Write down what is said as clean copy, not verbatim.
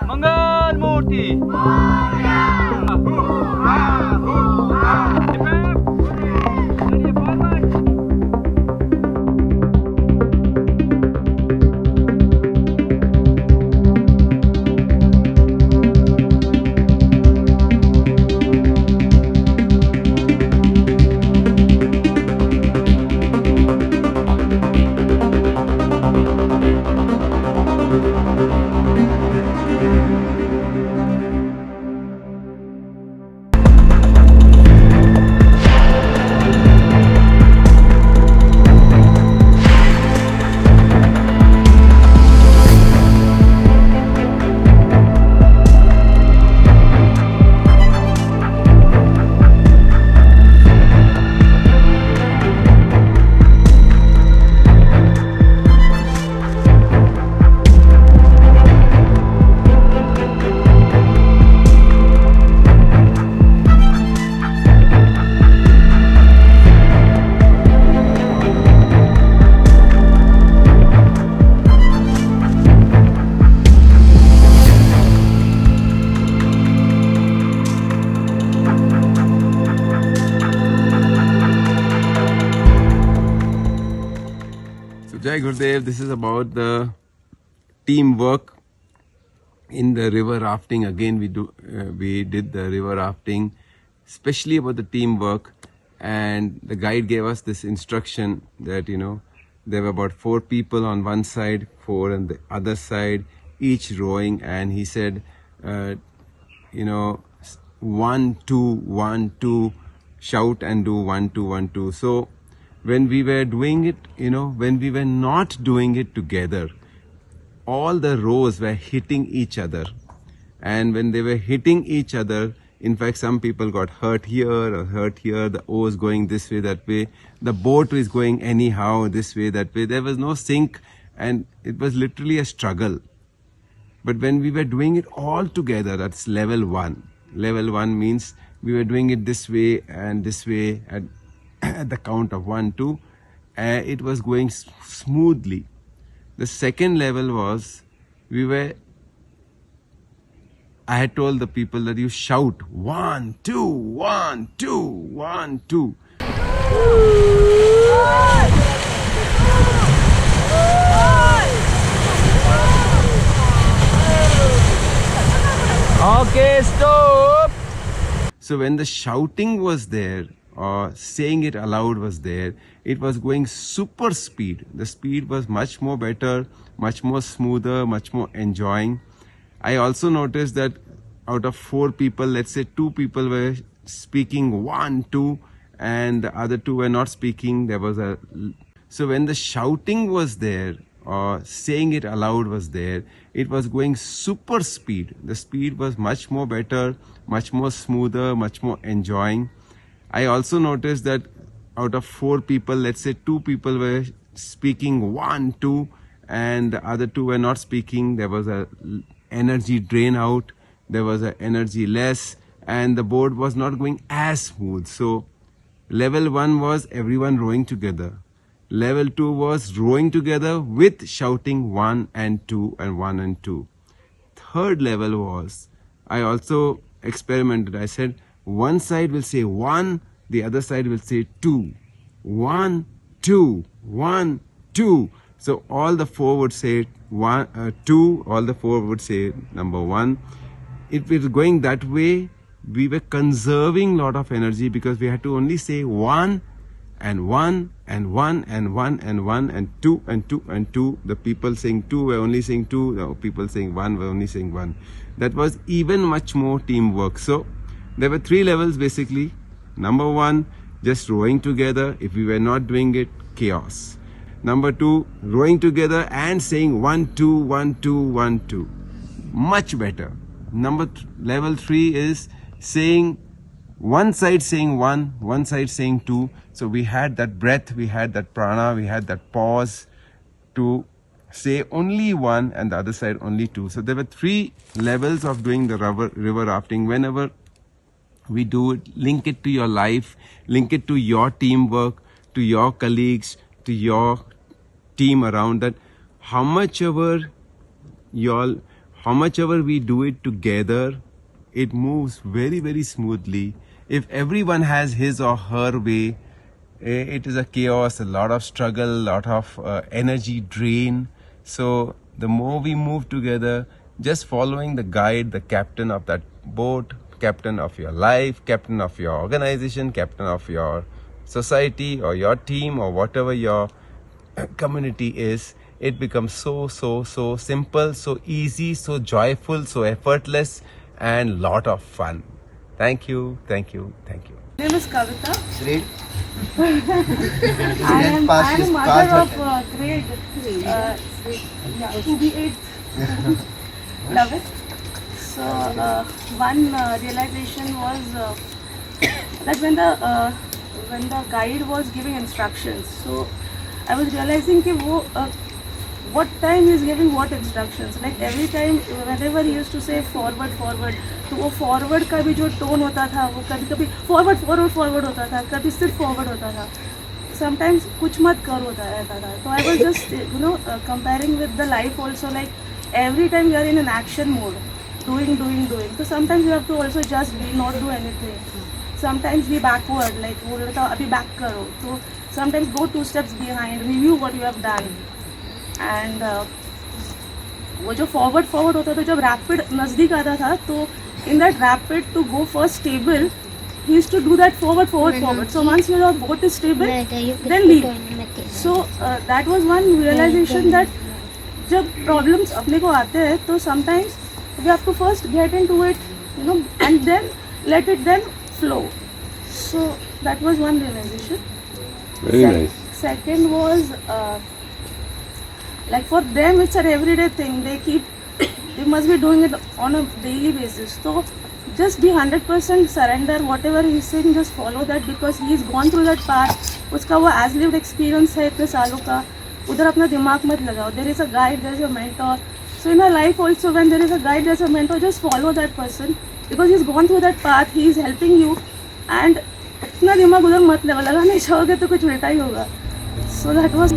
Mangal Murthy Jai Gurudev, this is about the teamwork in the river rafting. Again, we did the river rafting, especially about the teamwork. And the guide gave us this instruction that, there were about 4 people on one side, 4 on the other side, each rowing. And he said, 1, 2, 1, 2, shout and do 1, 2, 1, 2. So when we were doing it, when we were not doing it together, all the rows were hitting each other. And when they were hitting each other, in fact, some people got hurt here or hurt here. The oars going this way, that way. The boat is going anyhow, this way, that way. There was no sync, and it was literally a struggle. But when we were doing it all together, that's level 1. Level 1 means we were doing it this way and this way at the count of 1, 2. It was going smoothly. The second level was, I had told the people that you shout 1, 2, 1, 2, 1, 2. Okay, stop. So when the shouting was there, or saying it aloud was there, it was going super speed. The speed was much more better, much more smoother, much more enjoying. I also noticed that out of 4 people, let's say 2 people were speaking 1, 2, and the other 2 were not speaking. So when the shouting was there, or saying it aloud was there, it was going super speed. The speed was much more better, much more smoother, much more enjoying. I also noticed that out of 4 people, let's say 2 people were speaking 1, 2, and the other 2 were not speaking. There was a energy drain out, there was a energy less, and the board was not going as smooth. So level 1 was everyone rowing together. Level 2 was rowing together with shouting 1 and 2 and 1 and 2. Third level was, I also experimented. I said, one side will say 1, the other side will say 2. 1, 2, 1, 2. So all the 4 would say 2, all the 4 would say number 1. If it was going that way, we were conserving a lot of energy, because we had to only say 1 and 1 and 1 and 1 and 1 and 2 and 2 and 2. The people saying 2 were only saying 2, the people saying 1 were only saying 1. That was even much more teamwork. So there were 3 levels basically. Number 1, just rowing together. If we were not doing it, chaos. Number 2, rowing together and saying 1, 2, 1, 2, 1, 2. Much better. Level 3 is saying one side saying 1, one side saying 2. So we had that breath, we had that prana, we had that pause to say only 1 and the other side only 2. So there were 3 levels of doing the river rafting. Whenever we do it, link it to your life, link it to your teamwork, to your colleagues, to your team around that. How much how much ever we do it together, it moves very, very smoothly. If everyone has his or her way, it is a chaos, a lot of struggle, a lot of energy drain. So the more we move together, just following the guide, the captain of that boat, captain of your life, captain of your organization, captain of your society or your team or whatever your community is, it becomes so simple, so easy, so joyful, so effortless, and lot of fun. Thank you, thank you, thank you. My name is Kavita. Great. I am a mother of grade 2B8. Love it. So one realization was that when the guide was giving instructions, so I was realizing कि वो what time he is giving what instructions. Like every time whenever he used to say forward, तो वो forward का भी जो tone होता था वो कभी forward होता था, कभी सिर्फ forward होता था. Sometimes कुछ मत कर होता रहता था. So I was just comparing with the life also, like every time you are in an action mode, doing. So sometimes you have to also just be, not do anything. Sometimes be backward, like बोल रहा था अभी back करो. So sometimes go 2 steps behind, review what you have done. And वो जो forward होता था, जब rapid नज़दीक आता था, तो in that rapid to go first stable, he used to do that forward. So once your boat is stable, then leave. So that was one realization that जब problems अपने को आते हैं, तो sometimes we have to first get into it, and then let it then flow. So that was one realization. Very nice. Second was like for them it's an everyday thing. They must be doing it on a daily basis. So just be 100% surrender. Whatever he's saying, just follow that, because he's gone through that path. उसका वो as lived experience है इतने सालों का. उधर अपना दिमाग मत लगाओ. There is a guide, there is a mentor. So in our life also, when there is a guide, there is a mentor, just follow that person, because he's gone through that path. He is helping you, and इतना दिमाग उधर मत लगाने जाओगे तो कुछ उल्टा ही होगा. So that was